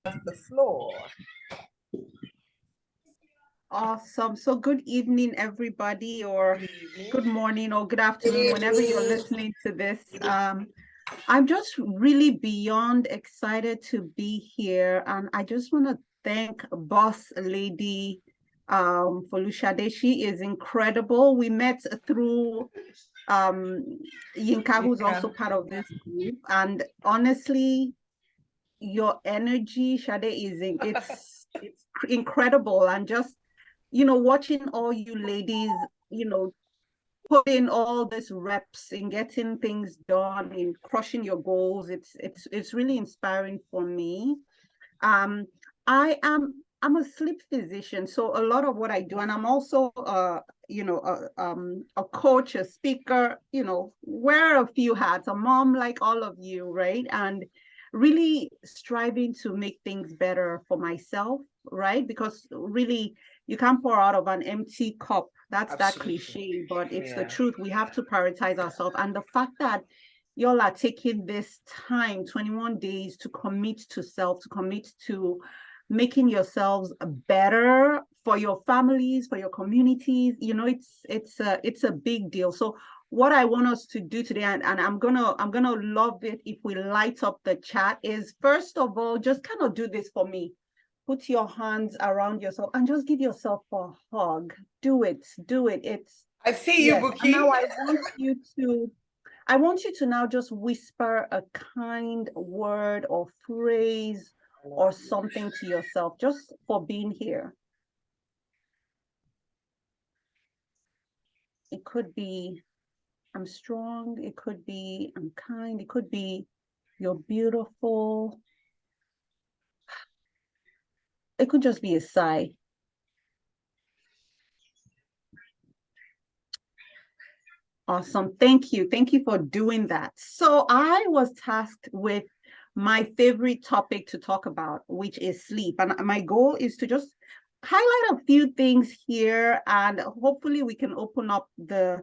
the floor. Awesome. So good evening, everybody, or good morning or good afternoon, whenever you're listening to this. I'm just really beyond excited to be here. And I just want to thank Boss Lady Folushade. She is incredible. We met through Yinka, who's also part of this group. And honestly, your energy, Shade, it's incredible. And just watching all you ladies, put in all this reps in getting things done, in crushing your goals. It's really inspiring for me. Um, I'm a sleep physician, so a lot of what I do, and I'm also a coach, a speaker, wear a few hats, a mom like all of you, right? And really striving to make things better for myself, right? Because really you can't pour out of an empty cup. That's that cliche, but it's the truth. We have to prioritize ourselves. And the fact that y'all are taking this time, 21 days, to commit to self, to commit to making yourselves better for your families, for your communities, it's a big deal. So what I want us to do today, and I'm gonna love it if we light up the chat, is first of all, just kind of do this for me. Put your hands around yourself and just give yourself a hug. Do it. I see you, Buki. And now I want you to now just whisper a kind word or phrase or something to yourself just for being here. It could be, I'm strong. It could be, I'm kind. It could be, you're beautiful. It could just be a sigh. Awesome. Thank you. Thank you for doing that. So I was tasked with my favorite topic to talk about, which is sleep. And my goal is to just highlight a few things here, and hopefully we can open up the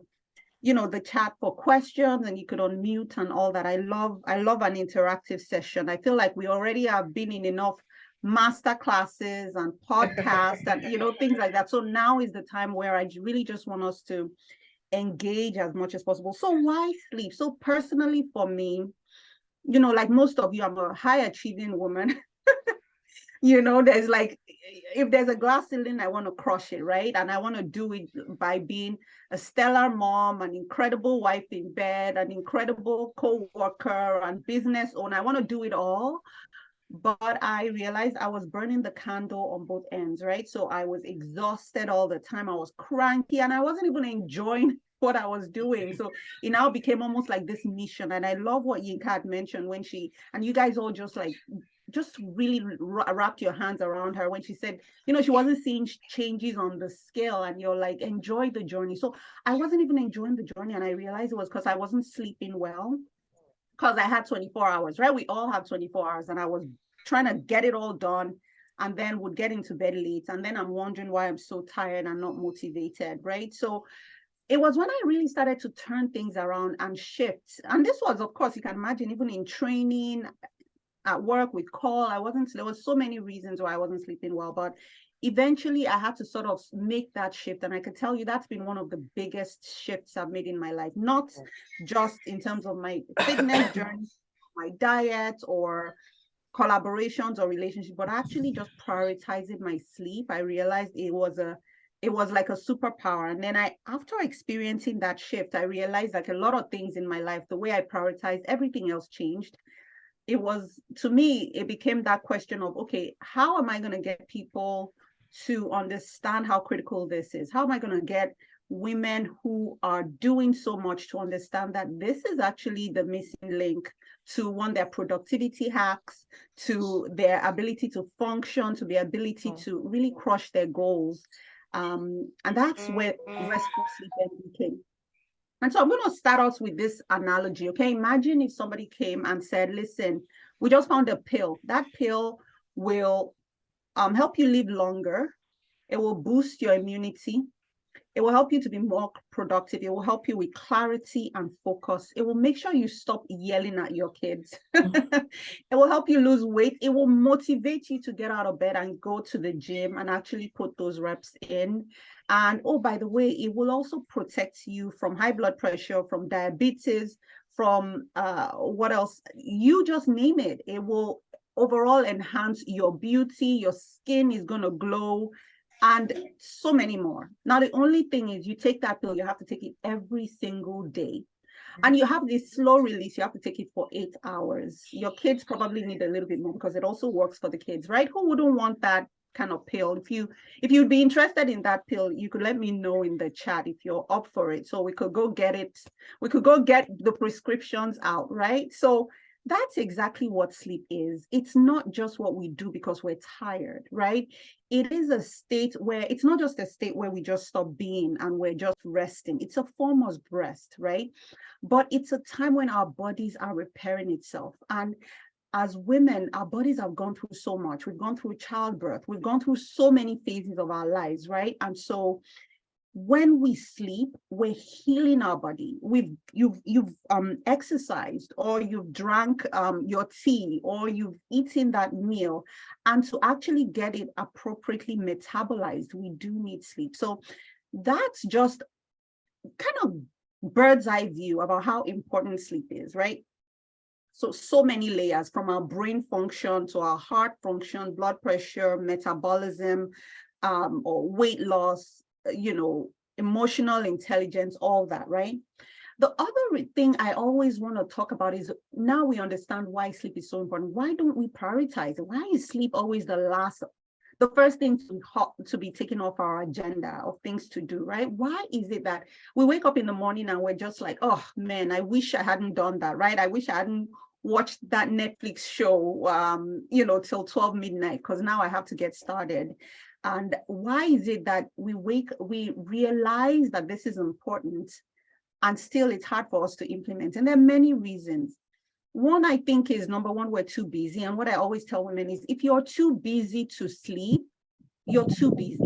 chat for questions, and you could unmute and all that. I love an interactive session. I feel like we already have been in enough master classes and podcasts and things like that. So now is the time where I really just want us to engage as much as possible. So why sleep? So personally for me, like most of you, I'm a high achieving woman. There's like, if there's a glass ceiling, I want to crush it, right? And I want to do it by being a stellar mom, an incredible wife in bed, an incredible co-worker and business owner. I want to do it all. But I realized I was burning the candle on both ends, right? So I was exhausted all the time. I was cranky and I wasn't even enjoying what I was doing. So it now became almost like this mission. And I love what Yinka had mentioned when and you guys all just really wrapped your hands around her when she said, she wasn't seeing changes on the scale, and you're like, enjoy the journey. So I wasn't even enjoying the journey. And I realized it was because I wasn't sleeping well, because I had 24 hours, right? We all have 24 hours, and I was trying to get it all done, and then would get into bed late. And then I'm wondering why I'm so tired and not motivated, right? So it was when I really started to turn things around and shift. And this was, of course, you can imagine, even in training, at work, with call, there was so many reasons why I wasn't sleeping well, but eventually I had to sort of make that shift. And I can tell you that's been one of the biggest shifts I've made in my life, not just in terms of my fitness journey, my diet or collaborations or relationships, but actually just prioritizing my sleep. I realized it was like a superpower. And then after experiencing that shift, I realized like a lot of things in my life, the way I prioritized, everything else changed. To me, it became that question of, okay, how am I going to get people to understand how critical this is? How am I going to get women who are doing so much to understand that this is actually the missing link to their productivity hacks, to their ability to function, to the ability to really crush their goals. And that's where restful sleep came. And so I'm going to start us with this analogy, okay? Imagine if somebody came and said, listen, we just found a pill. That pill will help you live longer. It will boost your immunity. It will help you to be more productive. It will help you with clarity and focus. It will make sure you stop yelling at your kids. It will help you lose weight. It will motivate you to get out of bed and go to the gym and actually put those reps in. And oh, by the way, it will also protect you from high blood pressure, from diabetes, from what else? You just name it. It will overall enhance your beauty. Your skin is going to glow, and so many more. Now, the only thing is you take that pill, you have to take it every single day. And you have this slow release, you have to take it for 8 hours. Your kids probably need a little bit more because it also works for the kids, right? Who wouldn't want that kind of pill? If you'd be interested in that pill, you could let me know in the chat if you're up for it. So we could go get it. We could go get the prescriptions out, right? So that's exactly what sleep is. It's not just what we do because we're tired, right? It is a state where it's not just a state where we just stop being and we're just resting. It's a form of rest, right? But it's a time when our bodies are repairing itself. And as women, our bodies have gone through so much. We've gone through childbirth. We've gone through so many phases of our lives, right? And so when we sleep, we're healing our body. You've exercised, or you've drank your tea, or you've eaten that meal, and to actually get it appropriately metabolized, we do need sleep. So that's just kind of bird's eye view about how important sleep is, right? So many layers, from our brain function to our heart function, blood pressure, metabolism, or weight loss, emotional intelligence, all that, right? The other thing I always want to talk about is, now we understand why sleep is so important. Why don't we prioritize it? Why is sleep always the first thing to be taken off our agenda of things to do, right? Why is it that we wake up in the morning and we're just like, oh man, I wish I hadn't done that, right? I wish I hadn't watched that Netflix show, till 12 midnight, because now I have to get started. And why is it that we realize that this is important, and still it's hard for us to implement? And there are many reasons. One, I think, is number one, we're too busy. And what I always tell women is, if you're too busy to sleep, you're too busy.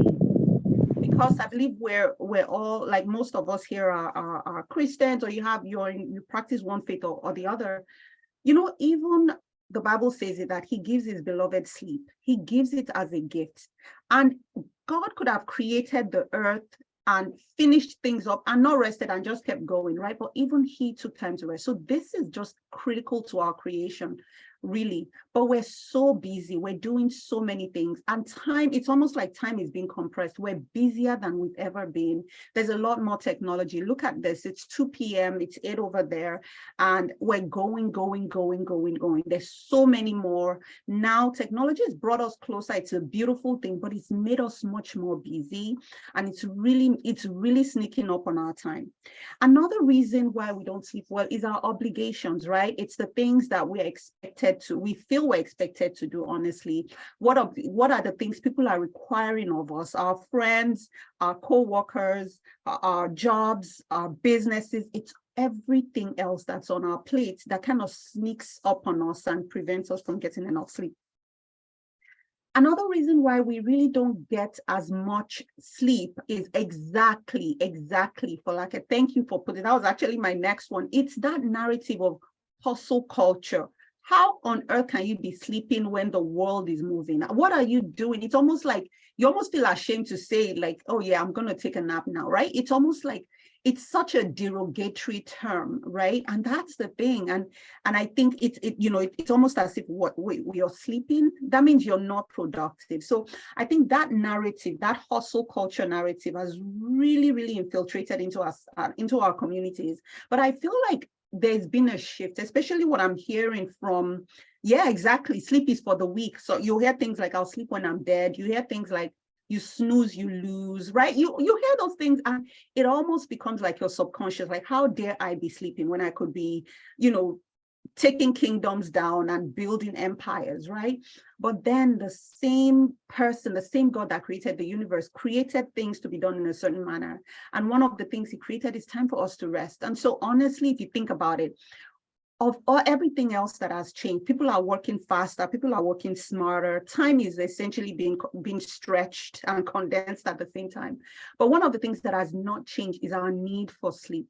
Because I believe we're all, like most of us here are Christians, or you practice one faith or the other. Even the Bible says it, that he gives his beloved sleep. He gives it as a gift. And God could have created the earth and finished things up and not rested and just kept going, right? But even he took time to rest. So this is just critical to our creation, really. But we're so busy. We're doing so many things. And it's almost like time is being compressed. We're busier than we've ever been. There's a lot more technology. Look at this. It's 2 p.m. It's 8 over there. And we're going. There's so many more. Now, technology has brought us closer. It's a beautiful thing, but it's made us much more busy. And it's really sneaking up on our time. Another reason why we don't sleep well is our obligations, right? It's the things that we feel we're expected to do, honestly. What are the things people are requiring of us? Our friends, our co-workers, our jobs, our businesses. It's everything else that's on our plate that kind of sneaks up on us and prevents us from getting enough sleep. Another reason why we really don't get as much sleep is exactly, Folake, thank you for putting, that was actually my next one. It's that narrative of hustle culture. How on earth can you be sleeping when the world is moving? What are you doing? It's almost like you almost feel ashamed to say, like, oh yeah, I'm going to take a nap now, right? It's almost like it's such a derogatory term, right? And that's the thing. And I think it's almost as if you're sleeping, that means you're not productive. So I think that narrative, that hustle culture narrative, has really infiltrated into us, into our communities. But I feel like there's been a shift, especially what I'm hearing from, yeah, exactly, sleep is for the weak. So you hear things like, I'll sleep when I'm dead. You hear things like, you snooze, you lose, right? You hear those things, and it almost becomes like your subconscious, like, how dare I be sleeping when I could be, taking kingdoms down and building empires, right? But then the same person, the same God that created the universe, created things to be done in a certain manner. And one of the things he created is time for us to rest. And so honestly, if you think about it, of all everything else that has changed. People are working faster, people are working smarter. Time is essentially being stretched and condensed at the same time. But one of the things that has not changed is our need for sleep.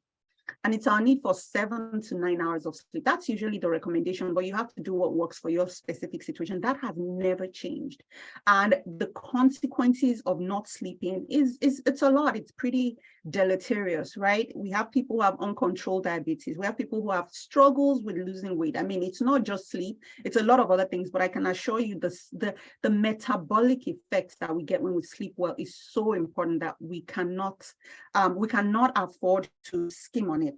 And it's our need for 7 to 9 hours of sleep. That's usually the recommendation, but you have to do what works for your specific situation. That has never changed. And the consequences of not sleeping it's a lot. It's pretty deleterious, right? We have people who have uncontrolled diabetes. We have people who have struggles with losing weight. I mean, it's not just sleep, it's a lot of other things, but I can assure you the metabolic effects that we get when we sleep well is so important that we cannot afford to skim on it.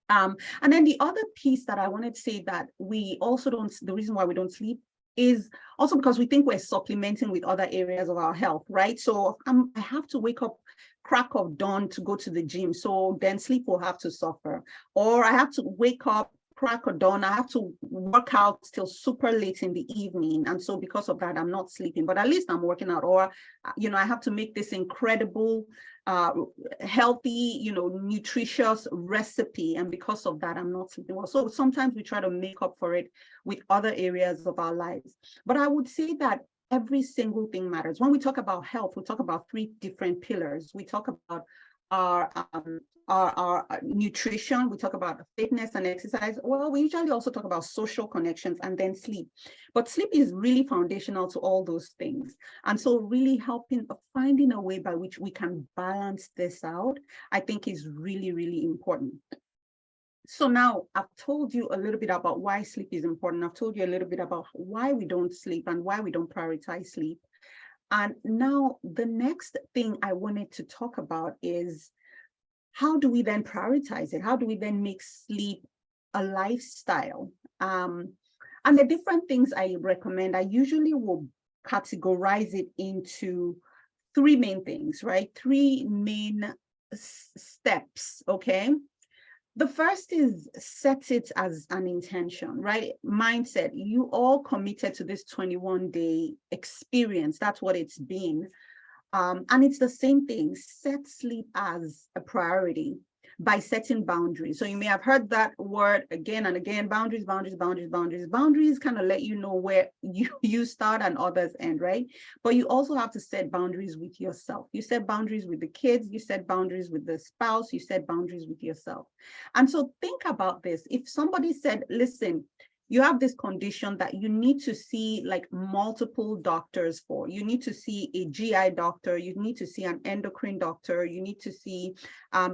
And then the other piece that I wanted to say that we also don't, the reason why we don't sleep is also because we think we're supplementing with other areas of our health, right? So I have to wake up crack of dawn to go to the gym, so then sleep will have to suffer. Or I have to wake up crack of dawn, I have to work out till super late in the evening, and so because of that I'm not sleeping, but at least I'm working out. Or I have to make this incredible healthy, nutritious recipe, and because of that I'm not sleeping well. So sometimes we try to make up for it with other areas of our lives. But I would say that every single thing matters. When we talk about health, we talk about 3 different pillars. We talk about our nutrition, we talk about fitness and exercise. Well, we usually also talk about social connections, and then sleep. But sleep is really foundational to all those things. And so really finding a way by which we can balance this out, I think is really, really important. So now I've told you a little bit about why sleep is important. I've told you a little bit about why we don't sleep and why we don't prioritize sleep. And now the next thing I wanted to talk about is, how do we then prioritize it? How do we then make sleep a lifestyle? And the different things I recommend, I usually will categorize it into 3 main things, right? 3 main steps, okay? The first is set it as an intention, right? Mindset. You all committed to this 21-day experience. That's what it's been. And it's the same thing. Set sleep as a priority by setting boundaries. So you may have heard that word again and again: boundaries, boundaries, boundaries, boundaries. Boundaries kind of let you know where you start and others end, right? But you also have to set boundaries with yourself. You set boundaries with the kids, you set boundaries with the spouse, you set boundaries with yourself. And so think about this. If somebody said, listen, you have this condition that you need to see like multiple doctors for. You need to see a GI doctor, you need to see an endocrine doctor, you need to see a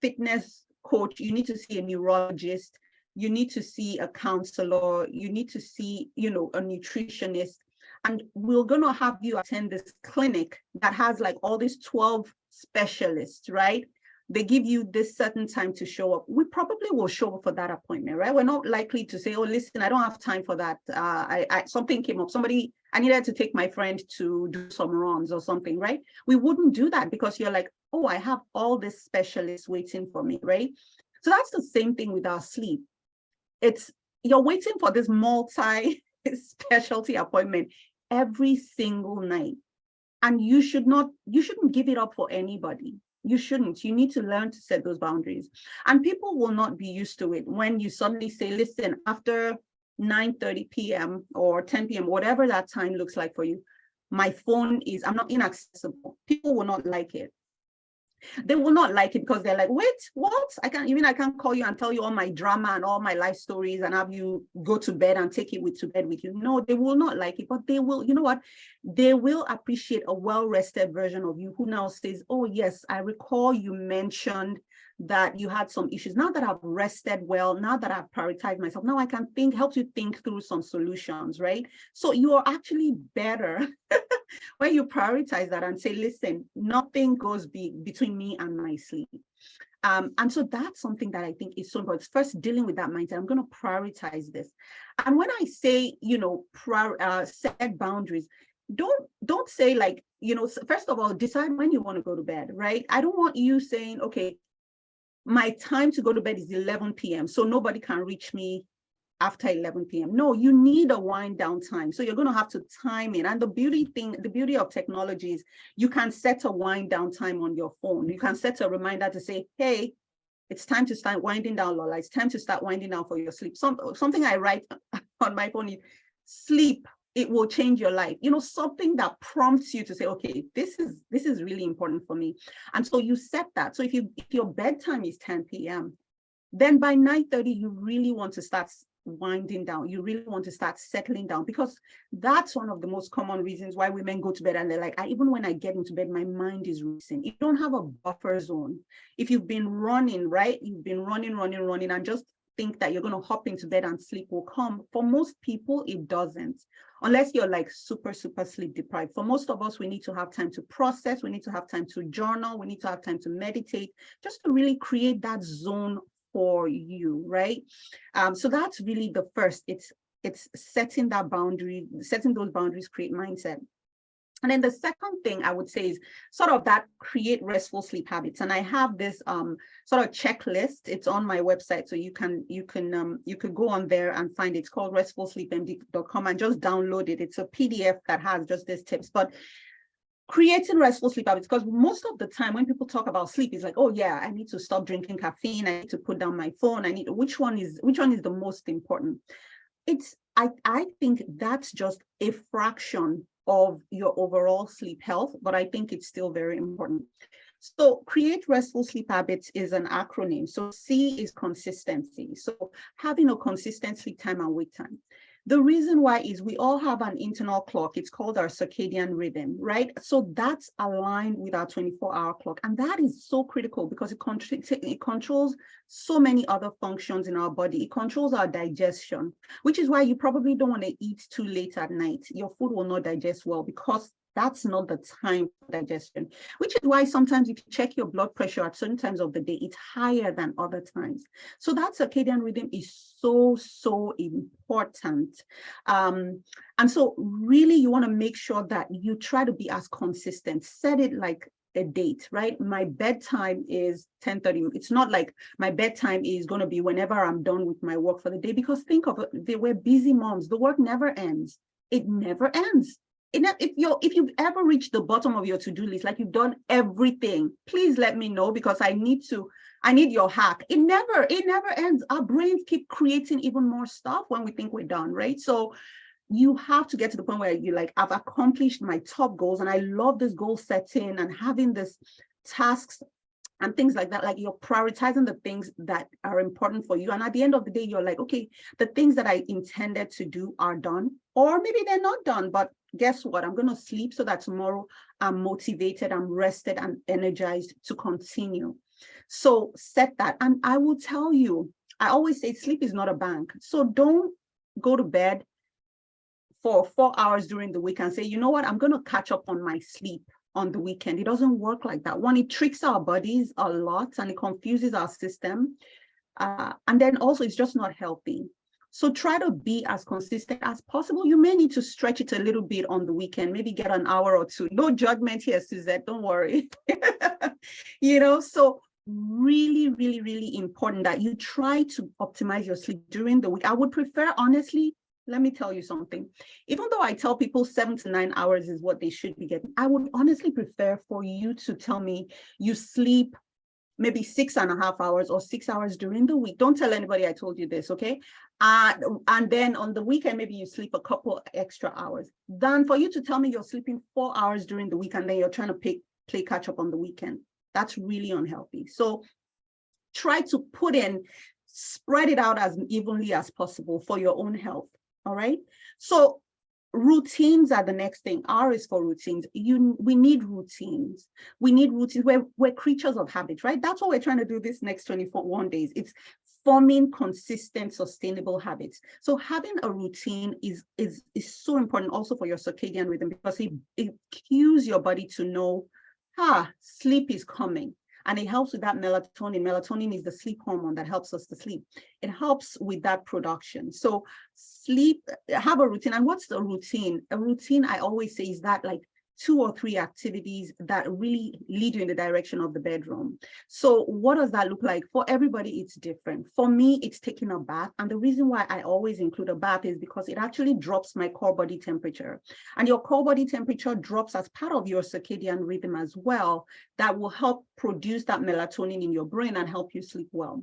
fitness coach, you need to see a neurologist, you need to see a counselor, you need to see, a nutritionist. And we're going to have you attend this clinic that has like all these 12 specialists, right? They give you this certain time to show up. We probably will show up for that appointment, right? We're not likely to say, oh, listen, I don't have time for that. Something came up. I needed to take my friend to do some runs or something, right? We wouldn't do that because you're like, oh, I have all these specialists waiting for me, right? So that's the same thing with our sleep. You're waiting for this multi-specialty appointment every single night. And you shouldn't give it up for anybody. You shouldn't. You need to learn to set those boundaries. And people will not be used to it when you suddenly say, listen, after 9:30 p.m. or 10 p.m., whatever that time looks like for you, I'm not inaccessible. People will not like it. They will not like it because they're like, wait, what? I can't call you and tell you all my drama and all my life stories and have you go to bed and take it to bed with you. No, they will not like it, but they will, you know what? They will appreciate a well-rested version of you who now says, oh yes, I recall you mentioned that you had some issues. Now that I've rested well, now that I've prioritized myself, now I can help you think through some solutions, right? So you are actually better when you prioritize that and say, listen, nothing goes between me and my sleep. And so that's something that I think is so important. First, dealing with that mindset. I'm going to prioritize this. And when I say, set boundaries, don't say like, first of all, decide when you want to go to bed, right? I don't want you saying, okay, my time to go to bed is 11 p.m. so nobody can reach me after 11 p.m. No, you need a wind down time. So you're going to have to time it. And the beauty of technology is you can set a wind down time on your phone. You can set a reminder to say, hey, It's time to start winding down, Lola. It's time to start winding down for your sleep. Something I write on my phone is sleep. It will change your life. You know, something that prompts you to say, okay, this is really important for me. And so you set that. So if your bedtime is 10 p.m., then by 9:30, you really want to start winding down. You really want to start settling down, because that's one of the most common reasons why women go to bed and they're like, even when I get into bed, my mind is racing. You don't have a buffer zone. If you've been running, right? You've been running, and just think that you're going to hop into bed and sleep will come. For most people, it doesn't, unless you're like super sleep deprived. For most of us, we need to have time to process. We need to have time to journal. We need to have time to meditate, just to really create that zone for you, right? So that's really the first. It's setting that boundary, setting those boundaries, create mindset. And then the second thing I would say is sort of that create restful sleep habits. And I have this sort of checklist. It's on my website, so you could go on there and find it. It's called restfulsleepmd.com, and just download it. It's a PDF that has just these tips. But creating restful sleep habits, because most of the time when people talk about sleep, it's like, oh yeah, I need to stop drinking caffeine, I need to put down my phone, which one is the most important? I think that's just a fraction of your overall sleep health, but I think it's still very important. So create restful sleep habits is an acronym. So C is consistency. So having a consistent sleep time and wake time. The reason why is we all have an internal clock. It's called our circadian rhythm, right? So that's aligned with our 24-hour clock. And that is so critical because it controls so many other functions in our body. It controls our digestion, which is why you probably don't want to eat too late at night. Your food will not digest well because that's not the time for digestion, which is why sometimes if you check your blood pressure at certain times of the day, it's higher than other times. So that circadian rhythm is so important. And so really you want to make sure that you try to be as consistent. Set it like a date, right? My bedtime is 10:30. It's not like my bedtime is going to be whenever I'm done with my work for the day, because think of it, we're busy moms. The work never ends. It never ends. If you've ever reached the bottom of your to-do list, like you've done everything, please let me know, because I need your hack. It never ends. Our brains keep creating even more stuff when we think we're done, right? So you have to get to the point where you're like, I've accomplished my top goals, and I love this goal setting and having this tasks and things like that. Like you're prioritizing the things that are important for you. And at the end of the day, you're like, okay, the things that I intended to do are done, or maybe they're not done, but guess what? I'm going to sleep so that tomorrow I'm motivated, I'm rested, and energized to continue. So set that. And I will tell you, I always say sleep is not a bank. So don't go to bed for 4 hours during the week and say, you know what, I'm going to catch up on my sleep on the weekend. It doesn't work like that. One, it tricks our bodies a lot and it confuses our system. And then also it's just not healthy. So try to be as consistent as possible. You may need to stretch it a little bit on the weekend, maybe get an hour or two. No judgment here, Suzette, don't worry. So really important that you try to optimize your sleep during the week. I would prefer, honestly, let me tell you something. Even though I tell people 7 to 9 hours is what they should be getting, I would honestly prefer for you to tell me you sleep maybe 6.5 hours or 6 hours during the week. Don't tell anybody I told you this, okay? And then on the weekend, maybe you sleep a couple extra hours. Than for you to tell me you're sleeping 4 hours during the week and then you're trying to play catch up on the weekend. That's really unhealthy. So try to spread it out as evenly as possible for your own health, all right? So routines are the next thing. R is for routines. We need routines. We need routines. We're creatures of habit, right? That's what we're trying to do this next 21 days. It's forming consistent, sustainable habits. So having a routine is so important also for your circadian rhythm, because it cues your body to know, sleep is coming. And it helps with that melatonin. Melatonin is the sleep hormone that helps us to sleep. It helps with that production. So have a routine. And what's the routine? A routine, I always say, is that like 2 or 3 activities that really lead you in the direction of the bedroom. So what does that look like? For everybody, it's different. For me, it's taking a bath. And the reason why I always include a bath is because it actually drops my core body temperature. And your core body temperature drops as part of your circadian rhythm as well. That will help produce that melatonin in your brain and help you sleep well.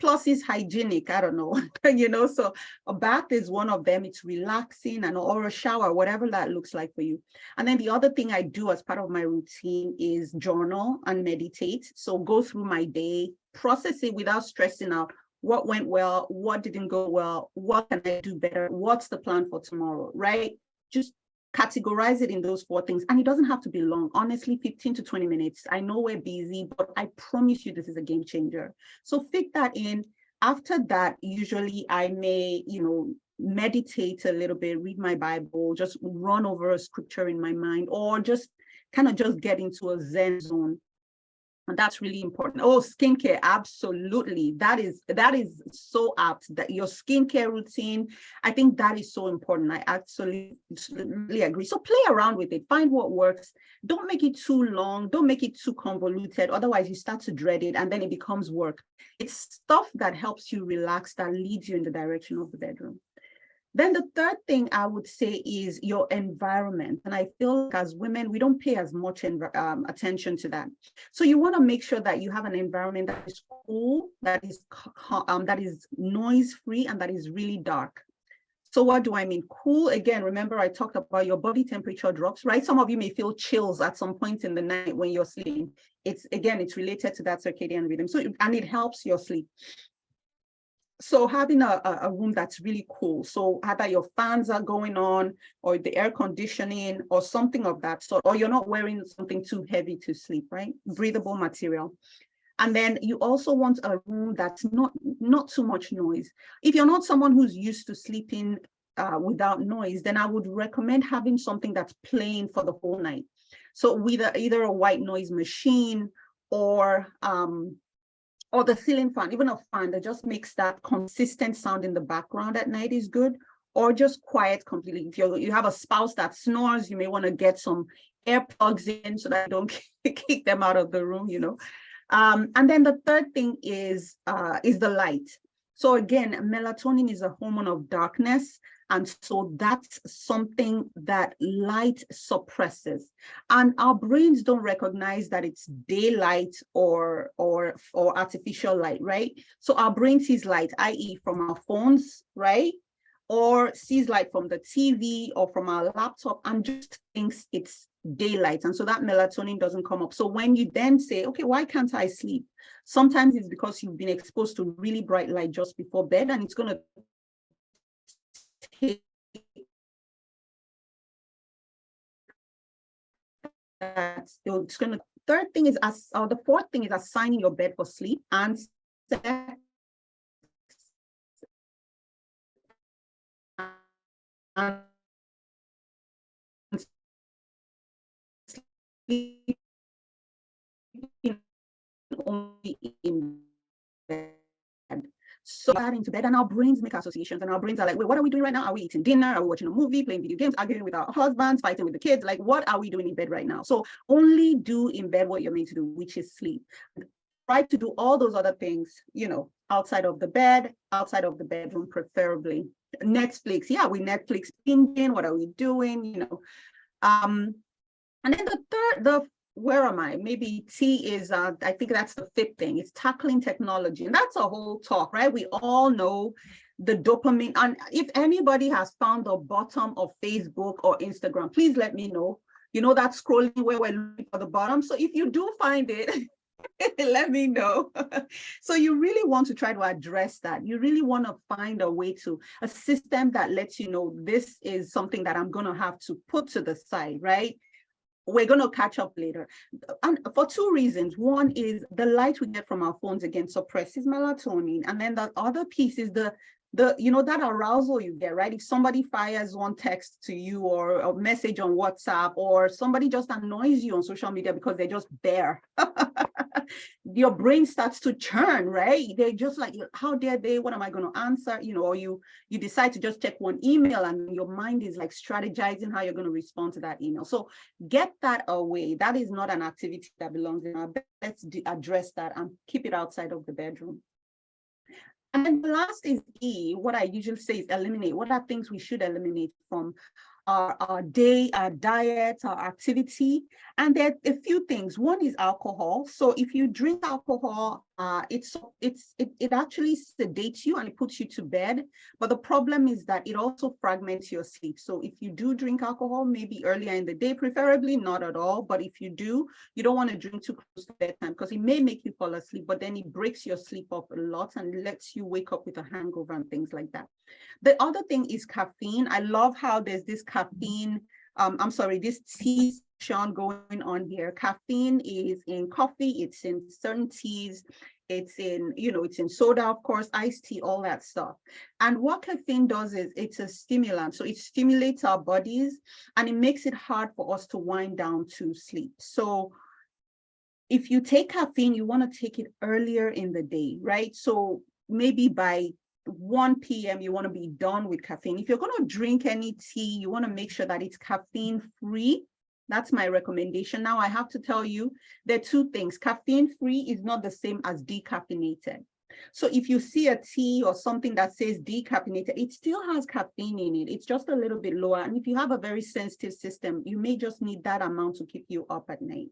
Plus it's hygienic, I don't know, so a bath is one of them. It's relaxing, or a shower, whatever that looks like for you. And then the other thing I do as part of my routine is journal and meditate. So go through my day, process it without stressing out what went well, what didn't go well, what can I do better, what's the plan for tomorrow, right? Just categorize it in those 4 things. And it doesn't have to be long. Honestly, 15 to 20 minutes. I know we're busy, but I promise you this is a game changer. So fit that in. After that, usually I may, meditate a little bit, read my Bible, just run over a scripture in my mind, or just kind of just get into a Zen zone. And that's really important. Oh, skincare, absolutely. That is so apt, that your skincare routine, I think that is so important. I absolutely agree. So play around with it, find what works. Don't make it too long. Don't make it too convoluted. Otherwise you start to dread it and then it becomes work. It's stuff that helps you relax, that leads you in the direction of the bedroom. Then the third thing I would say is your environment. And I feel like as women, we don't pay as much attention to that. So you want to make sure that you have an environment that is cool, that is noise-free, and that is really dark. So what do I mean? Cool, again, remember I talked about your body temperature drops, right? Some of you may feel chills at some point in the night when you're sleeping. It's related to that circadian rhythm. And it helps your sleep. So having a room that's really cool, so either your fans are going on or the air conditioning or something of that sort, or you're not wearing something too heavy to sleep, right? Breathable material. And then you also want a room that's not too much noise. If you're not someone who's used to sleeping without noise, then I would recommend having something that's playing for the whole night. So with either a white noise machine or the ceiling fan, even a fan that just makes that consistent sound in the background at night is good, or just quiet completely. If you have a spouse that snores, you may want to get some earplugs in so that you don't kick them out of the room, And then the third thing is the light. So again, melatonin is a hormone of darkness. And so that's something that light suppresses. And our brains don't recognize that it's daylight or artificial light, right? So our brain sees light, i.e. from our phones, right? Or sees light from the TV or from our laptop and just thinks it's daylight. And so that melatonin doesn't come up. So when you then say, okay, why can't I sleep? Sometimes it's because you've been exposed to really bright light just before bed, and it's going to take it's going to. Third thing is the fourth thing is assigning your bed for sleep, and only in bed. So getting to bed, and our brains make associations, and our brains are like, wait, what are we doing right now? Are we eating dinner? Are we watching a movie, playing video games, arguing with our husbands, fighting with the kids? Like, what are we doing in bed right now? So only do in bed what you're meant to do, which is sleep. Try to do all those other things, outside of the bed, outside of the bedroom, preferably. Netflix, yeah, we Netflix binging. What are we doing? And then where am I? Maybe T is, I think that's the fifth thing. It's tackling technology. And that's a whole talk, right? We all know the dopamine. And if anybody has found the bottom of Facebook or Instagram, please let me know. That scrolling where we're looking for the bottom. So if you do find it, let me know. So you really want to try to address that. You really want to find a system that lets you know this is something that I'm going to have to put to the side, right? We're going to catch up later. And for 2 reasons. One is the light we get from our phones, again, suppresses melatonin. And then the other piece is that arousal you get, right? If somebody fires one text to you or a message on WhatsApp, or somebody just annoys you on social media because they're just there. your brain starts to churn, right? They're just like, how dare they? What am I going to answer? Or you decide to just check one email and your mind is like strategizing how you're going to respond to that email. So get that away. That is not an activity that belongs in our bed. Let's address that and keep it outside of the bedroom. And then the last is E. What I usually say is eliminate. What are things we should eliminate from our day, our diet, our activity? And there are a few things. One is alcohol. So if you drink alcohol, it actually sedates you and it puts you to bed. But the problem is that it also fragments your sleep. So if you do drink alcohol, maybe earlier in the day, preferably not at all. But if you do, you don't want to drink too close to bedtime because it may make you fall asleep, but then it breaks your sleep up a lot and lets you wake up with a hangover and things like that. The other thing is caffeine. I love how there's this caffeine, this tea section going on here. Caffeine is in coffee, it's in certain teas, it's in soda, of course, iced tea, all that stuff. And what caffeine does is it's a stimulant. So it stimulates our bodies and it makes it hard for us to wind down to sleep. So if you take caffeine, you want to take it earlier in the day, right? So maybe by 1 p.m. you want to be done with caffeine. If you're going to drink any tea, you want to make sure that it's caffeine free. That's my recommendation. Now I have to tell you, there are two things. Caffeine free is not the same as decaffeinated. So if you see a tea or something that says decaffeinated, it still has caffeine in it. It's just a little bit lower. And if you have a very sensitive system, you may just need that amount to keep you up at night.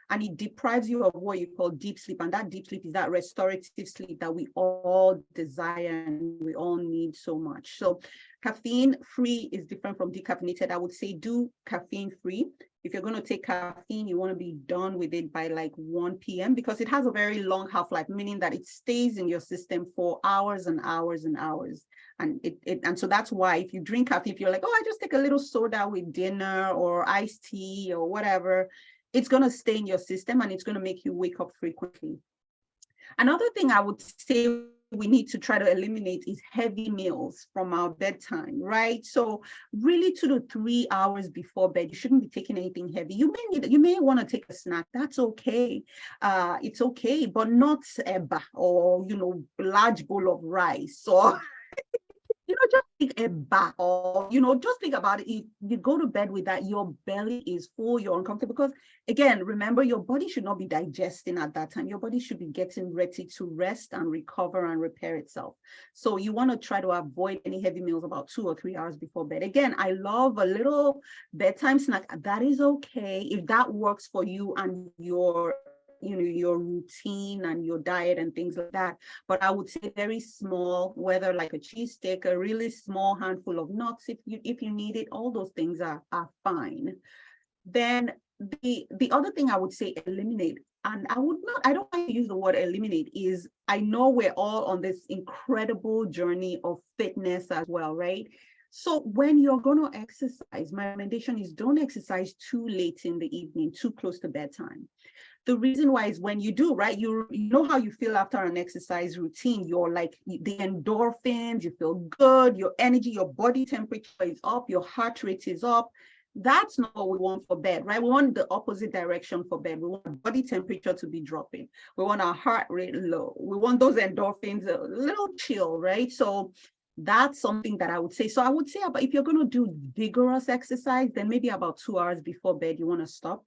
And it deprives you of what you call deep sleep. And that deep sleep is that restorative sleep that we all desire and we all need so much. So caffeine free is different from decaffeinated. I would say do caffeine free. If you're going to take caffeine, you want to be done with it by like 1 p.m. because it has a very long half-life, meaning that it stays in your system for hours and hours and hours. And and so that's why if you drink caffeine, if you're like, oh, I just take a little soda with dinner or iced tea or whatever, it's going to stay in your system and it's going to make you wake up frequently. Another thing I would say we need to try to eliminate is heavy meals from our bedtime, right? So really 2 to 3 hours before bed, you shouldn't be taking anything heavy. You may want to take a snack. That's okay. It's okay, but not eba or, large bowl of rice or just take a bath or, just think about it. If you go to bed with that, your belly is full, you're uncomfortable. Because again, remember, your body should not be digesting at that time. Your body should be getting ready to rest and recover and repair itself. So you want to try to avoid any heavy meals about 2 or 3 hours before bed. Again, I love a little bedtime snack. That is okay if that works for you and your routine and your diet and things like that. But I would say very small, whether like a cheesesteak, a really small handful of nuts, if you need it, all those things are fine. Then the other thing I would say eliminate, and I don't want to use the word eliminate, is I know we're all on this incredible journey of fitness as well, right? So when you're going to exercise, my recommendation is don't exercise too late in the evening, too close to bedtime. The reason why is when you do, right, you know how you feel after an exercise routine. You're like the endorphins, you feel good, your energy, your body temperature is up, your heart rate is up. That's not what we want for bed, right? We want the opposite direction for bed. We want body temperature to be dropping. We want our heart rate low. We want those endorphins a little chill, right? So that's something that I would say. So I would say about if you're going to do vigorous exercise, then maybe about 2 hours before bed, you want to stop.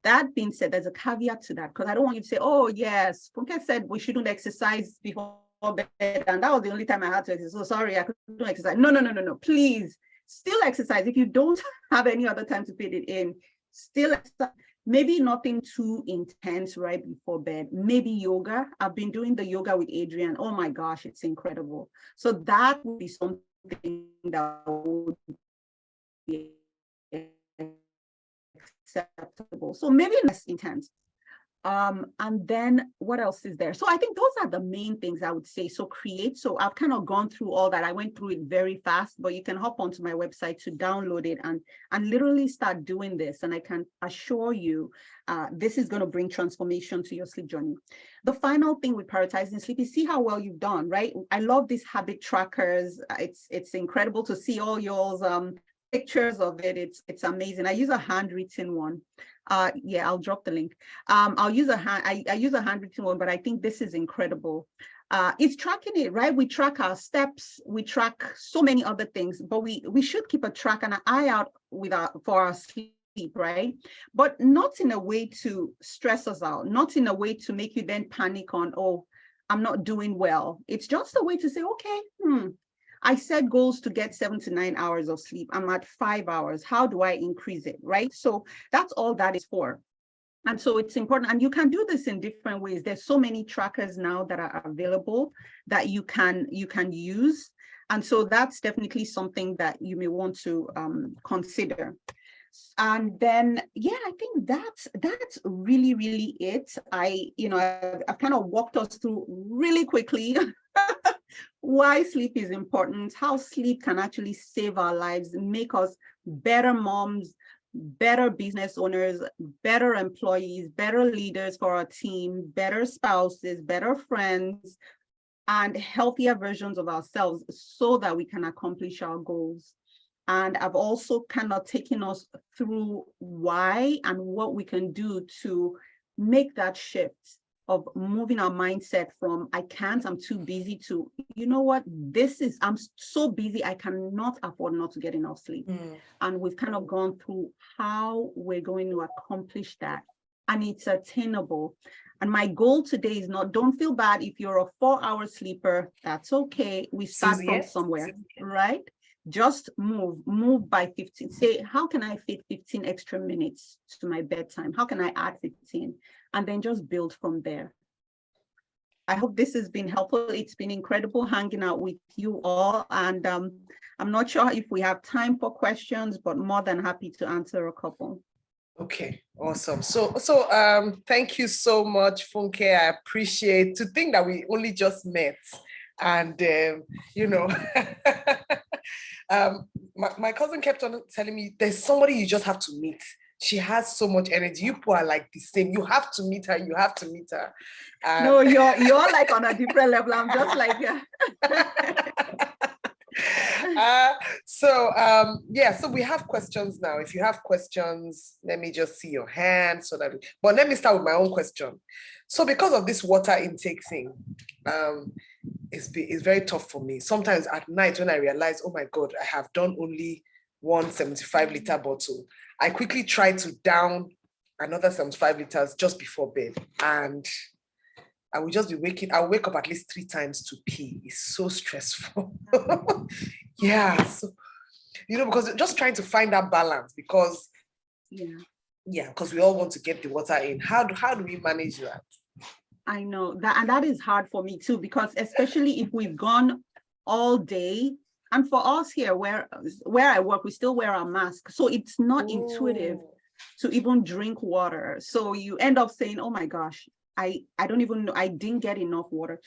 That being said, there's a caveat to that, because I don't want you to say, oh, yes, Funke said we shouldn't exercise before bed. And that was the only time I had to exercise. So sorry, I couldn't exercise. No. Please still exercise. If you don't have any other time to fit it in, still exercise. Maybe nothing too intense right before bed. Maybe yoga. I've been doing the yoga with Adrian. Oh my gosh, it's incredible. So that would be something that would be acceptable. So maybe less intense. And then what else is there? So I think those are the main things I would say. So I've kind of gone through all that. I went through it very fast, but you can hop onto my website to download it and literally start doing this. And I can assure you, this is going to bring transformation to your sleep journey. The final thing with prioritizing sleep is see how well you've done, right? I love these habit trackers. It's incredible to see all yours. pictures of it. It's amazing. I use a handwritten one. Yeah, I'll drop the link. I'll use I use a handwritten one, but I think this is incredible. It's tracking it, right? We track our steps, we track so many other things, but we should keep a track and an eye out for our sleep, right? But not in a way to stress us out, not in a way to make you then panic on, oh, I'm not doing well. It's just a way to say, okay, I set goals to get 7 to 9 hours of sleep. I'm at 5 hours. How do I increase it, right? So that's all that is for. And so it's important, and you can do this in different ways. There's so many trackers now that are available that you can use. And so that's definitely something that you may want to consider. And then, yeah, I think that's really, really it. I've kind of walked us through really quickly why sleep is important, how sleep can actually save our lives, make us better moms, better business owners, better employees, better leaders for our team, better spouses, better friends, and healthier versions of ourselves so that we can accomplish our goals. And I've also kind of taken us through why and what we can do to make that shift of moving our mindset from I can't, I'm too busy, to, you know what, I'm so busy, I cannot afford not to get enough sleep. And we've kind of gone through how we're going to accomplish that. And it's attainable. And my goal today is not, don't feel bad if you're a 4-hour sleeper, that's okay. We start from somewhere, right? Just move by 15. Say, how can I fit 15 extra minutes to my bedtime? How can I add 15? And then just build from there. I hope this has been helpful. It's been incredible hanging out with you all. And I'm not sure if we have time for questions, but more than happy to answer a couple. Okay, awesome. So thank you so much, Funke. I appreciate to think that we only just met. And, my cousin kept on telling me, there's somebody you just have to meet. She has so much energy. You people are like the same. You have to meet her. You have to meet her. No, you're like on a different level. I'm just like, yeah. So we have questions now. If you have questions, let me just see your hand but let me start with my own question. So because of this water intake thing, it's very tough for me. Sometimes at night when I realize, oh my God, I have done only one 75-liter bottle, I quickly try to down another 75 liters just before bed. And I will just be I'll wake up at least 3 times to pee. It's so stressful. Yeah. So, because just trying to find that balance, because because we all want to get the water in. How do we manage that? I know that, and that is hard for me too, because especially if we've gone all day, and for us here where I work, we still wear our mask. So it's not intuitive to even drink water. So you end up saying, oh my gosh, I don't even know, I didn't get enough water.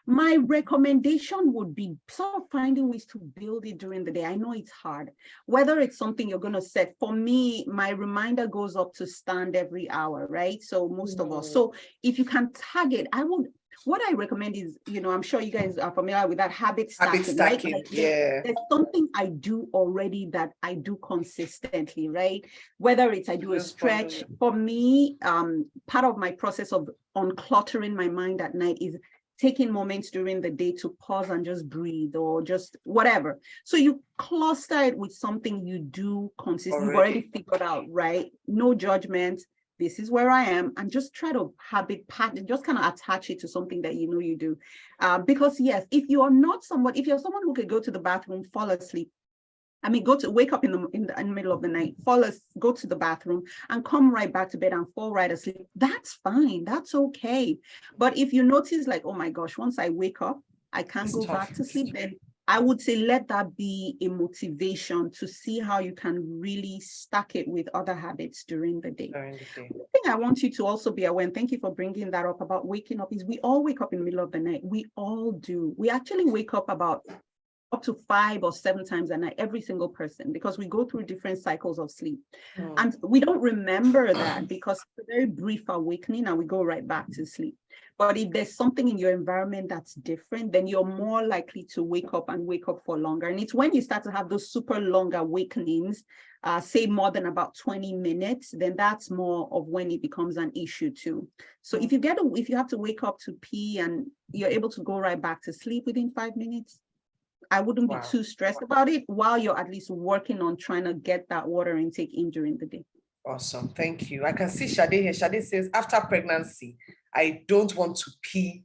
My recommendation would be sort of finding ways to build it during the day. I know it's hard, whether it's something you're going to set. For me, my reminder goes up to stand every hour, right? So most of us. So if you can target, what I recommend is, I'm sure you guys are familiar with that habit stacking, right? Like there's something I do already that I do consistently, right? Whether it's I do a stretch. For me, part of my process of uncluttering my mind at night is taking moments during the day to pause and just breathe, or just whatever. So you cluster it with something you do consistently, you've already figured out, right? No judgment. This is where I am, and just try to just kind of attach it to something that you do. Because yes, if you're someone who could go to the bathroom, fall asleep, wake up in the middle of the night, go to the bathroom and come right back to bed and fall right asleep, that's fine, that's okay. But if you notice like, oh my gosh, once I wake up, I can't go back to sleep, then I would say let that be a motivation to see how you can really stack it with other habits during the day. One thing I want you to also be aware, and thank you for bringing that up about waking up, is we all wake up in the middle of the night. We all do. We actually wake up up to 5 or 7 times a night, every single person, because we go through different cycles of sleep. And we don't remember that because it's a very brief awakening and we go right back to sleep. But if there's something in your environment that's different, then you're more likely to wake up for longer. And it's when you start to have those super long awakenings, say more than about 20 minutes, then that's more of when it becomes an issue too. So if you have to wake up to pee and you're able to go right back to sleep within 5 minutes, I wouldn't be too stressed about it while you're at least working on trying to get that water intake in during the day. Awesome. Thank you. I can see Shade here. Shade says, after pregnancy, I don't want to pee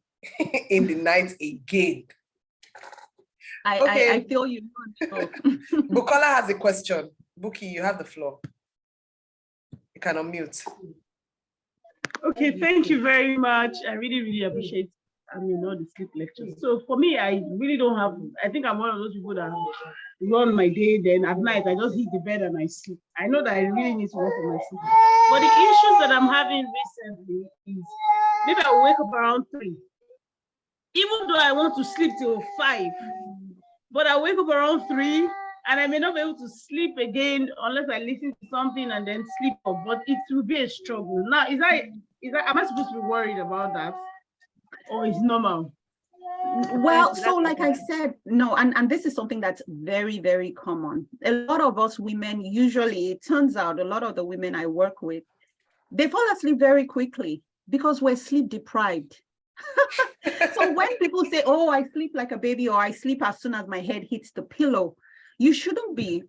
in the night again. I feel you. Bukola has a question. Buki, you have the floor. You can unmute. Okay, thank you very much. I really appreciate all the sleep lectures. So for me, I really don't have, I think I'm one of those people that run my day, then at night I just hit the bed and I sleep. I know that I really need to work on my sleep. But the issues that I'm having recently is maybe I wake up around 3. Even though I want to sleep till 5, but I wake up around 3 and I may not be able to sleep again unless I listen to something and then sleep up. But it will be a struggle. Now, am I supposed to be worried about that? Or it's normal? Well, so like I said, no, and this is something that's very, very common. A lot of us women, usually, it turns out a lot of the women I work with, they fall asleep very quickly because we're sleep deprived. So when people say, oh, I sleep like a baby, or I sleep as soon as my head hits the pillow, you shouldn't be.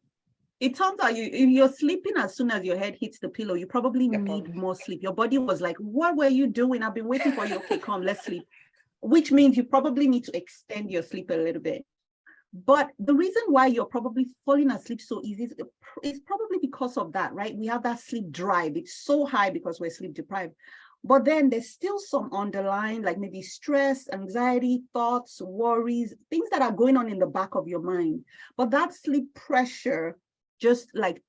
It turns out if you're sleeping as soon as your head hits the pillow, you probably need more sleep. Your body was like, what were you doing? I've been waiting for you. Okay, come, let's sleep. Which means you probably need to extend your sleep a little bit. But the reason why you're probably falling asleep so easy is probably because of that, right? We have that sleep drive. It's so high because we're sleep deprived. But then there's still some underlying, like maybe stress, anxiety, thoughts, worries, things that are going on in the back of your mind. But that sleep pressure just like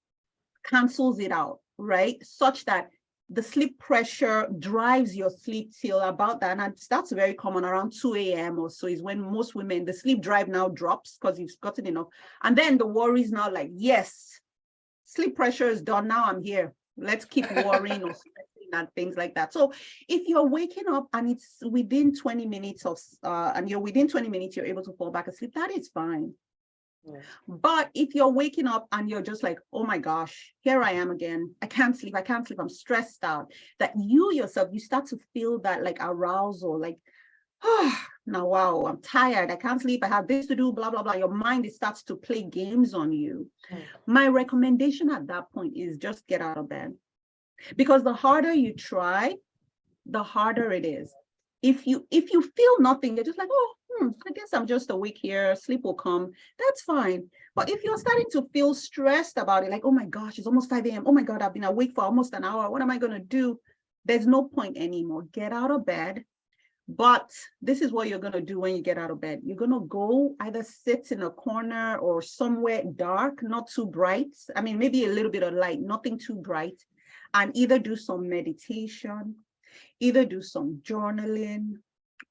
cancels it out, right? Such that the sleep pressure drives your sleep till about that. And that's very common around 2 a.m. or so is when most women, the sleep drive now drops because you've gotten enough. And then the worry is now like, yes, sleep pressure is done. Now I'm here. Let's keep worrying or stressing and things like that. So if you're waking up and it's within 20 minutes you're able to fall back asleep, that is fine. Yeah. But if you're waking up and you're just like, oh my gosh, here I am again. I can't sleep. I'm stressed out. That you yourself, you start to feel that like arousal, like, oh, now, wow, I'm tired. I can't sleep. I have this to do, blah, blah, blah. Your mind, it starts to play games on you. My recommendation at that point is just get out of bed. Because the harder you try, the harder it is. If you feel nothing, you're just like, oh, I guess I'm just awake here, sleep will come, that's fine. But if you're starting to feel stressed about it, like, oh my gosh, it's almost 5 a.m. Oh my God, I've been awake for almost an hour. What am I going to do? There's no point anymore. Get out of bed. But this is what you're going to do when you get out of bed. You're going to go either sit in a corner or somewhere dark, not too bright. I mean, maybe a little bit of light, nothing too bright. And either do some meditation, either do some journaling,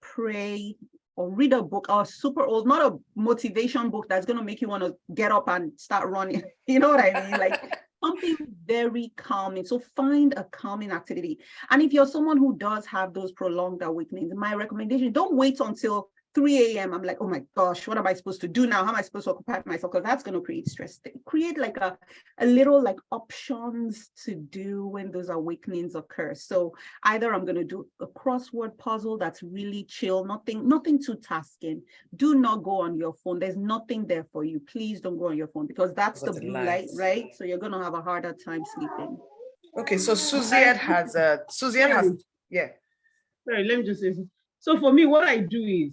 pray, or read a book, or super old, not a motivation book that's going to make you want to get up and start running. You know what I mean? Like something very calming. So find a calming activity. And if you're someone who does have those prolonged awakenings, my recommendation, don't wait until 3 a.m. I'm like, oh my gosh, what am I supposed to do now? How am I supposed to occupy myself? Because that's going to create stress. Create like a little like options to do when those awakenings occur. So either I'm going to do a crossword puzzle that's really chill, nothing too tasking. Do not go on your phone. There's nothing there for you. Please don't go on your phone because that's the blue light, right? So you're going to have a harder time sleeping. Okay, so Suziad has, yeah. Sorry, let me just say something. So for me, what I do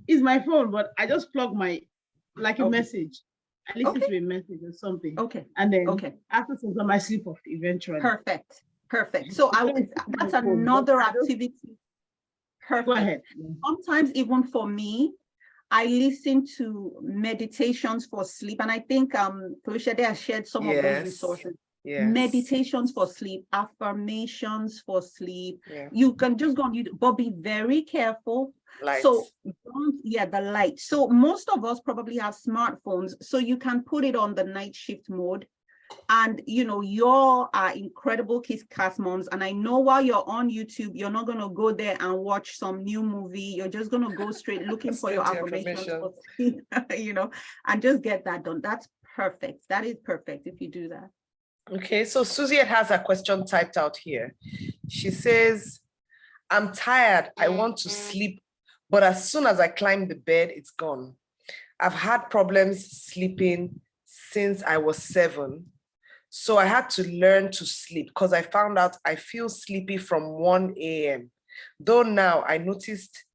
is my phone, but I just plug a message. I listen to a message or something. Okay. And then after some time, I sleep off eventually. Perfect. So that's another activity. Perfect. Go ahead. Sometimes even for me, I listen to meditations for sleep. And I think Felicia has shared some of those resources. Yes. Meditations for sleep, affirmations for sleep. Yeah. You can just go on YouTube, but be very careful. Light. So the light. So most of us probably have smartphones, so you can put it on the night shift mode. And you're incredible Kickass moms. And I know while you're on YouTube, you're not going to go there and watch some new movie. You're just going to go straight looking for your affirmations, and just get that done. That's perfect. That is perfect if you do that. Okay, so Susie has a question typed out here. She says, I'm tired. I want to sleep, but as soon as I climb the bed, it's gone. I've had problems sleeping since I was 7. So I had to learn to sleep because I found out I feel sleepy from 1 a.m. Though now I noticed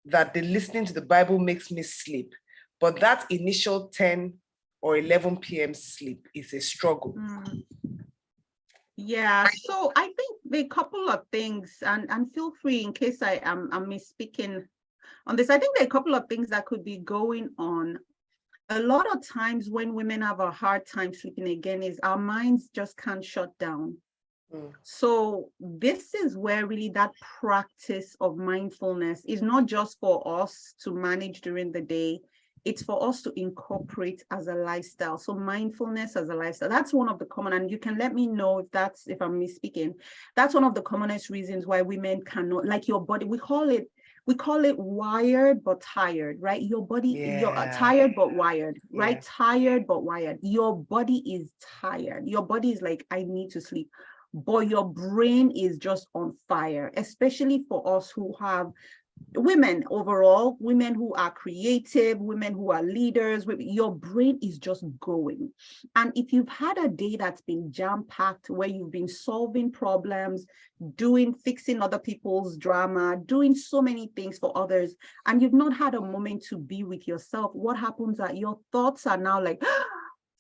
that the listening to the Bible makes me sleep, but that initial 10 or 11 p.m. sleep is a struggle. Yeah, so I think there are a couple of things, and feel free in case I'm misspeaking on this. I think there are a couple of things that could be going on. A lot of times when women have a hard time sleeping again is our minds just can't shut down. So this is where really that practice of mindfulness is not just for us to manage during the day. It's for us to incorporate as a lifestyle. So mindfulness as a lifestyle, that's one of the common, and you can let me know if I'm misspeaking. That's one of the commonest reasons why women cannot, like your body, we call it wired but tired, right? Your body, you're tired but wired, right? Tired but wired. Your body is tired. Your body is like, I need to sleep. But your brain is just on fire, especially for us who have women overall, women who are creative, women who are leaders. Your brain is just going. And if you've had a day that's been jam-packed, where you've been solving problems, fixing other people's drama, doing so many things for others, and you've not had a moment to be with yourself, what happens is your thoughts are now like,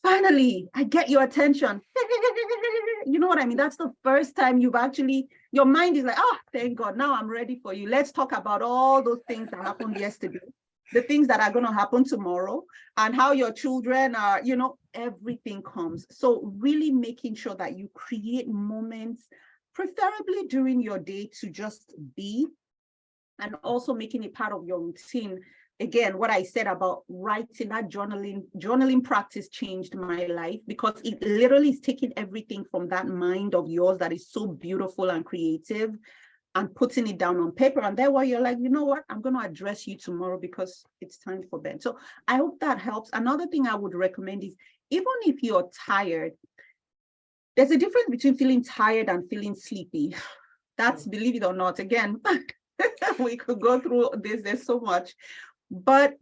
finally, I get your attention. You know what I mean? That's the first time you've actually, your mind is like, oh, thank God, now I'm ready for you. Let's talk about all those things that happened yesterday, the things that are going to happen tomorrow, and how your children are, everything comes. So really making sure that you create moments, preferably during your day, to just be, and also making it part of your routine. Again, what I said about writing, that journaling practice changed my life, because it literally is taking everything from that mind of yours that is so beautiful and creative and putting it down on paper. And then while you're like, you know what, I'm going to address you tomorrow because it's time for bed. So I hope that helps. Another thing I would recommend is, even if you're tired, there's a difference between feeling tired and feeling sleepy. That's, believe it or not, again, we could go through this, there's so much. But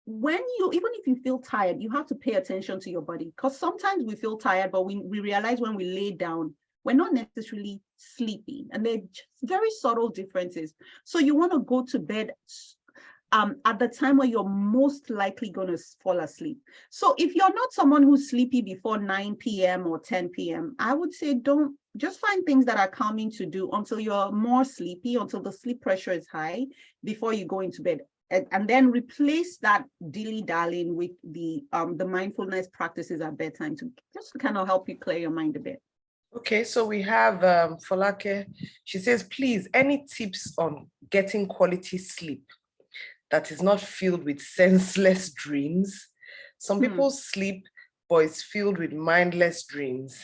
even if you feel tired, you have to pay attention to your body, because sometimes we feel tired, but we realize when we lay down, we're not necessarily sleepy, and they're just very subtle differences. So you want to go to bed at the time where you're most likely going to fall asleep. So if you're not someone who's sleepy before 9 p.m. or 10 p.m., I would say just find things that are calming to do until you're more sleepy, until the sleep pressure is high, before you go into bed. And then replace that dilly-dallying with the mindfulness practices at bedtime to just kind of help you clear your mind a bit. Okay, so we have Folake. She says, please, any tips on getting quality sleep that is not filled with senseless dreams? Some people sleep, but it's filled with mindless dreams.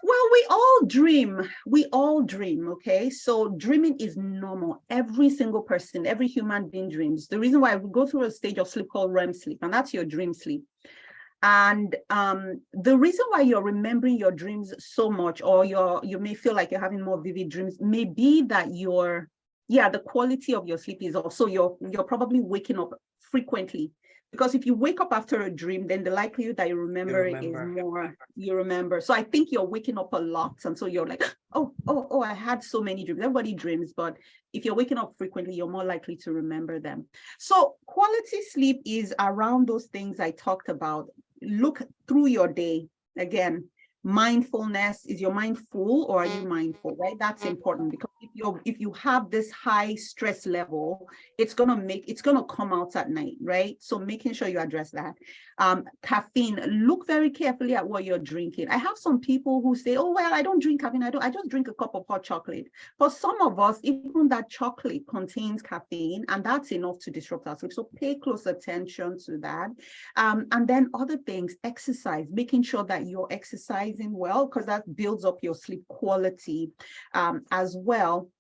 Well, we all dream, okay? So dreaming is normal. Every single person, every human being dreams. The reason why we go through a stage of sleep called REM sleep, and that's your dream sleep. And the reason why you're remembering your dreams so much, or you may feel like you're having more vivid dreams, may be that the quality of your sleep is also, you're probably waking up frequently. Because if you wake up after a dream, then the likelihood that you remember it is more, you remember. So I think you're waking up a lot. And so you're like, oh, I had so many dreams. Everybody dreams, but if you're waking up frequently, you're more likely to remember them. So quality sleep is around those things I talked about. Look through your day. Again, mindfulness, is your mind full or are you mindful, right? That's important, because if you have this high stress level, it's gonna come out at night, right? So making sure you address that. Caffeine, look very carefully at what you're drinking. I have some people who say, oh, well, I don't drink caffeine. I just drink a cup of hot chocolate. For some of us, even that chocolate contains caffeine, and that's enough to disrupt our sleep. So pay close attention to that. And then other things, exercise, making sure that you're exercising well, because that builds up your sleep quality as well.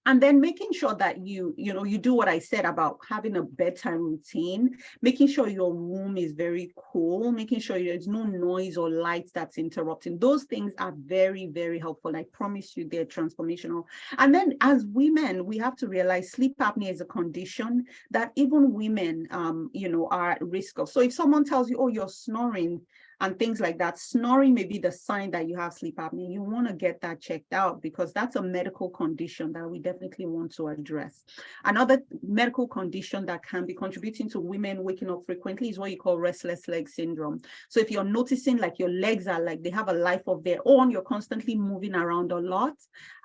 And then making sure that you do what I said about having a bedtime routine, making sure your room is very cool, making sure there's no noise or lights that's interrupting. Those things are very, very helpful. I promise you they're transformational. And then as women, we have to realize sleep apnea is a condition that even women, are at risk of. So if someone tells you, oh, you're snoring, and things like that, snoring may be the sign that you have sleep apnea. You want to get that checked out, because that's a medical condition that we definitely want to address. Another medical condition that can be contributing to women waking up frequently is what you call restless leg syndrome. So if you're noticing like your legs are like they have a life of their own, you're constantly moving around a lot,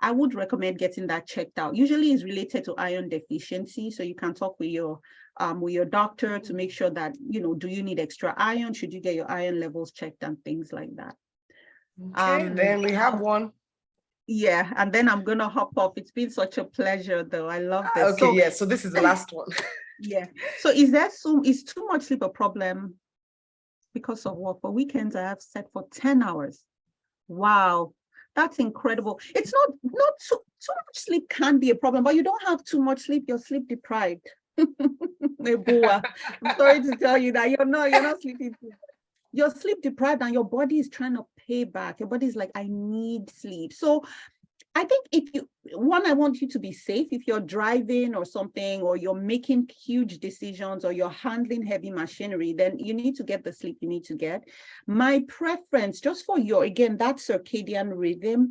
I would recommend getting that checked out. Usually it's related to iron deficiency. So you can talk with your doctor to make sure that, do you need extra iron? Should you get your iron levels checked and things like that? Okay, then we have one. Yeah, and then I'm gonna hop off. It's been such a pleasure, though. I love this. Okay, so this is the last one. Yeah. So is too much sleep a problem because of work? For weekends, I have set for 10 hours. Wow, that's incredible. It's not too much sleep can be a problem, but you don't have too much sleep. You're sleep deprived. I'm sorry to tell you that you're not sleeping. You're sleep deprived and your body is trying to pay back. Your body is like, I need sleep. So I think I want you to be safe. If you're driving or something, or you're making huge decisions, or you're handling heavy machinery, then you need to get the sleep you need to get. My preference, just for that circadian rhythm,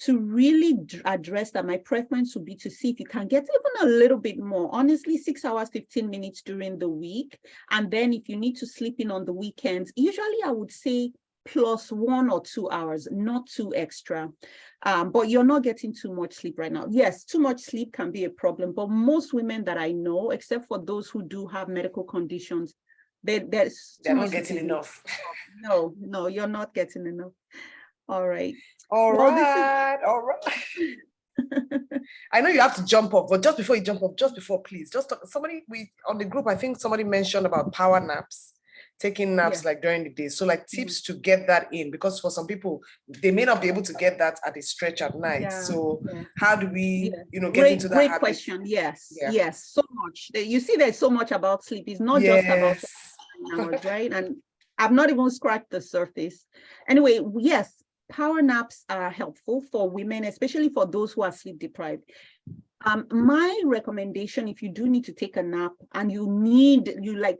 to really address that, my preference would be to see if you can get even a little bit more. Honestly, 6 hours, 15 minutes during the week. And then if you need to sleep in on the weekends, usually I would say plus 1 or 2 hours, not too extra. But you're not getting too much sleep right now. Yes, too much sleep can be a problem, but most women that I know, except for those who do have medical conditions, they're not getting enough. No, you're not getting enough. All right. All right. I know you have to jump off, but just before you jump off, please, just talk, on the group, I think somebody mentioned about power naps, taking naps like during the day. So like tips to get that in, because for some people, they may not be able to get that at a stretch at night. So how do we, get into that great habit? Question. Yes, so much. You see, there's so much about sleep. It's not just about hours, right? And I've not even scratched the surface. Anyway, yes, power naps are helpful for women, especially for those who are sleep deprived. My recommendation, if you do need to take a nap and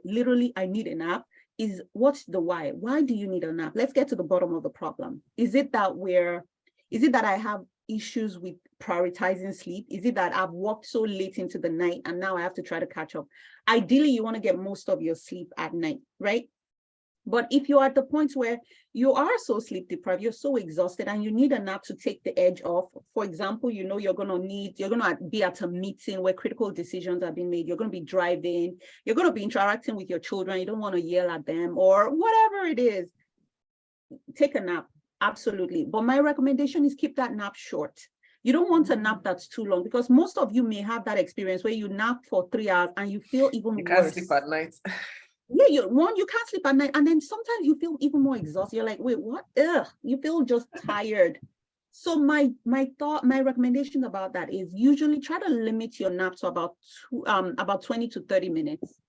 literally, I need a nap, is what's the why? Why do you need a nap? Let's get to the bottom of the problem. Is it that I have issues with prioritizing sleep? Is it that I've worked so late into the night and now I have to try to catch up? Ideally, you want to get most of your sleep at night, right? But if you're at the point where you are so sleep deprived, you're so exhausted and you need a nap to take the edge off. For example, you're going to be at a meeting where critical decisions are being made. You're going to be driving. You're going to be interacting with your children. You don't want to yell at them or whatever it is. Take a nap. Absolutely. But my recommendation is keep that nap short. You don't want a nap that's too long, because most of you may have that experience where you nap for 3 hours and you feel even worse. You can't sleep at night. Yeah, you can't sleep at night, and then sometimes you feel even more exhausted. You're like, wait, what? You feel just tired. So my recommendation about that is usually try to limit your nap to about 20 to 30 minutes.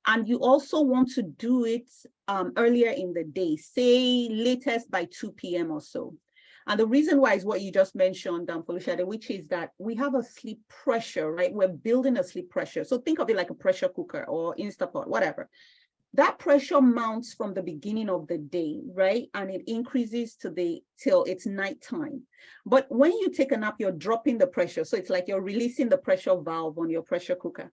And you also want to do it earlier in the day, say latest by 2 p.m. or so. And the reason why is what you just mentioned, Felicia, which is that we have a sleep pressure, right? We're building a sleep pressure. So think of it like a pressure cooker or Instapot, whatever. That pressure mounts from the beginning of the day, right? And it increases till it's nighttime. But when you take a nap, you're dropping the pressure. So it's like you're releasing the pressure valve on your pressure cooker.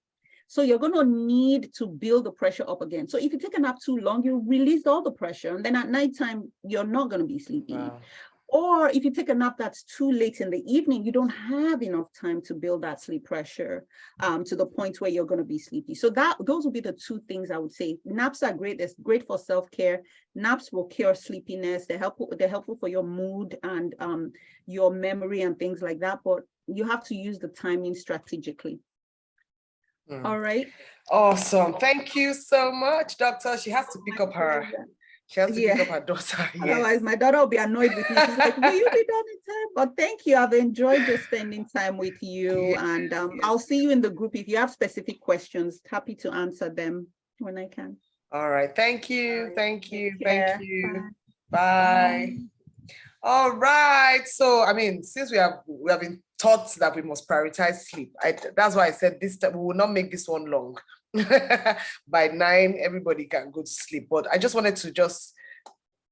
So you're going to need to build the pressure up again. So if you take a nap too long, you release all the pressure. And then at nighttime, you're not going to be sleepy. Wow. Or if you take a nap that's too late in the evening, you don't have enough time to build that sleep pressure to the point where you're going to be sleepy. So those would be the two things I would say. Naps are great. It's great for self-care. Naps will cure sleepiness. They're helpful for your mood and your memory and things like that. But you have to use the timing strategically. All right. Awesome. Thank you so much, Doctor. She has to pick up her. She has to pick up her daughter. Otherwise, my daughter will be annoyed with me. She's like, will you be done in time? But thank you. I've enjoyed just spending time with you. And I'll see you in the group. If you have specific questions, happy to answer them when I can. All right. Thank you. Thank you. Thank you. Bye. Bye. All right. So, I mean, since we have been taught that we must prioritize sleep, that's why I said this time we will not make this one long. By 9, everybody can go to sleep. But I just wanted to just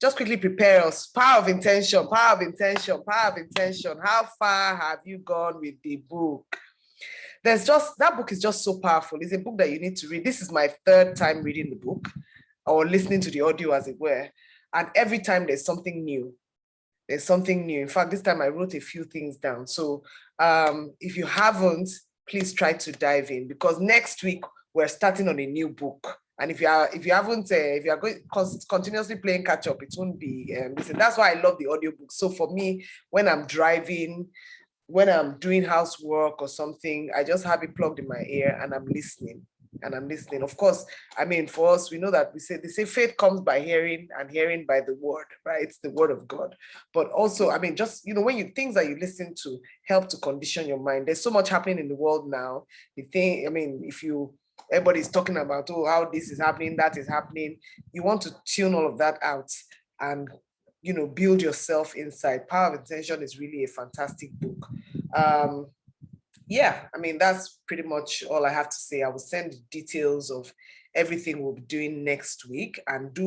quickly prepare us. Power of intention, power of intention, power of intention. How far have you gone with the book? That book is just so powerful. It's a book that you need to read. This is my 3rd time reading the book or listening to the audio, as it were. And every time there's something new. There's something new. In fact, this time I wrote a few things down. So if you haven't, please try to dive in, because next week we're starting on a new book. And if you are going continuously playing catch up, it won't be. Listen, that's why I love the audiobook. So for me, when I'm driving, when I'm doing housework or something, I just have it plugged in my ear and I'm listening. Of course, I mean, for us, we know that they say faith comes by hearing and hearing by the word, right? It's the word of God. But also, I mean, just, when things that you listen to help to condition your mind. There's so much happening in the world now. Everybody's talking about, how this is happening, that is happening. You want to tune all of that out and, build yourself inside. Power of Intention is really a fantastic book. Yeah, I mean, that's pretty much all I have to say. I will send details of everything we'll be doing next week and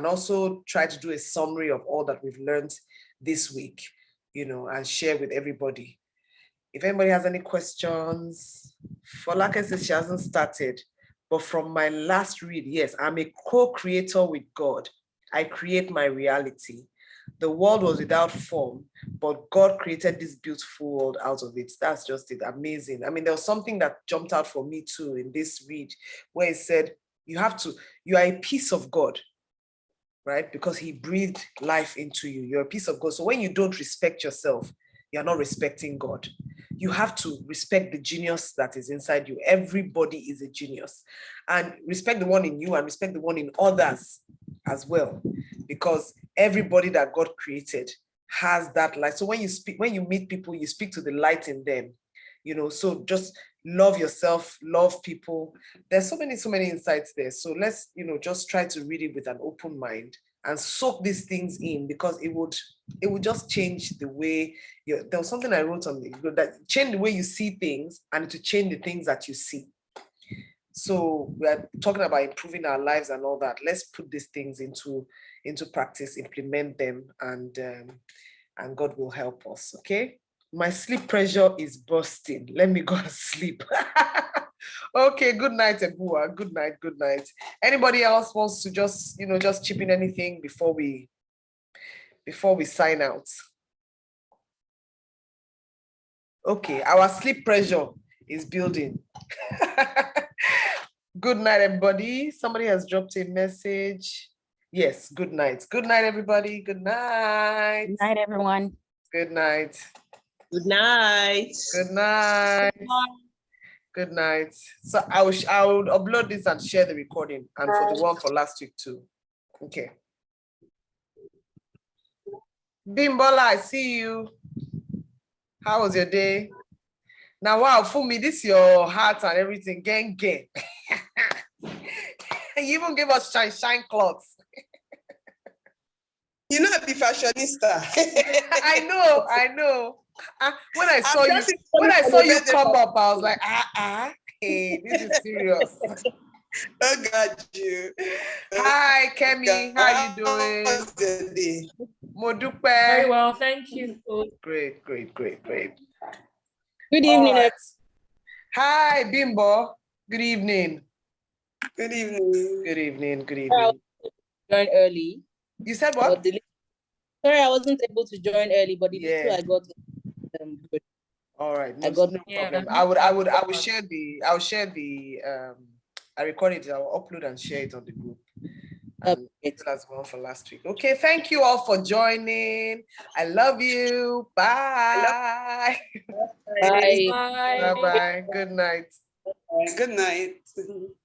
also try to do a summary of all that we've learned this week, and share with everybody. If anybody has any questions, Folake says she hasn't started, but from my last read, yes, I'm a co-creator with God. I create my reality. The world was without form, but God created this beautiful world out of it. That's just it. Amazing. I mean, there was something that jumped out for me too in this read, where it said, you are a piece of God, right? Because he breathed life into you. You're a piece of God. So when you don't respect yourself, you're not respecting God. You have to respect the genius that is inside you. Everybody is a genius. And respect the one in you and respect the one in others as well. Because everybody that God created has that light. So when you meet people, you speak to the light in them. So just love yourself, love people. There's so many insights there. So let's, just try to read it with an open mind and soak these things in, because it would just change the way there was something I wrote on it that change the way you see things and to change the things that you see. So we are talking about improving our lives and all that. Let's put these things into practice, implement them, and God will help us. Okay. My sleep pressure is bursting. Let me go to sleep. Okay, good night, Ebua. Good night. Anybody else wants to just chip in anything before we sign out? Okay, our sleep pressure is building. Good night, everybody. Somebody has dropped a message. Yes, good night. Good night, everybody. Good night. Good night, everyone. Good night. Good night. Good night. Good night. So I will upload this and share the recording, and for the one for last week too. Okay. Bimbola, I see you. How was your day? Now, wow, Fumi, this your heart and everything. Gang. You even gave us shine clothes. You know, the fashionista. I know. When I saw you come up, I was like, hey, this is serious. Oh, got you. Hi, Kemi. How you doing? How's the day? Modupe. Very well, thank you. Great. Good evening. Right. Hi, Bimbo. Good evening. Good evening. Good evening. Join early. You said what? So Sorry, I wasn't able to join early, but the Yeah. little I got, good. All right, I no, got- no Yeah, problem. no I will share the I record it, I'll upload and share it on the group. And Okay. as well for last week. Okay, thank you all for joining. I love you. Bye. Bye. Bye. Bye-bye. Good night. Good night.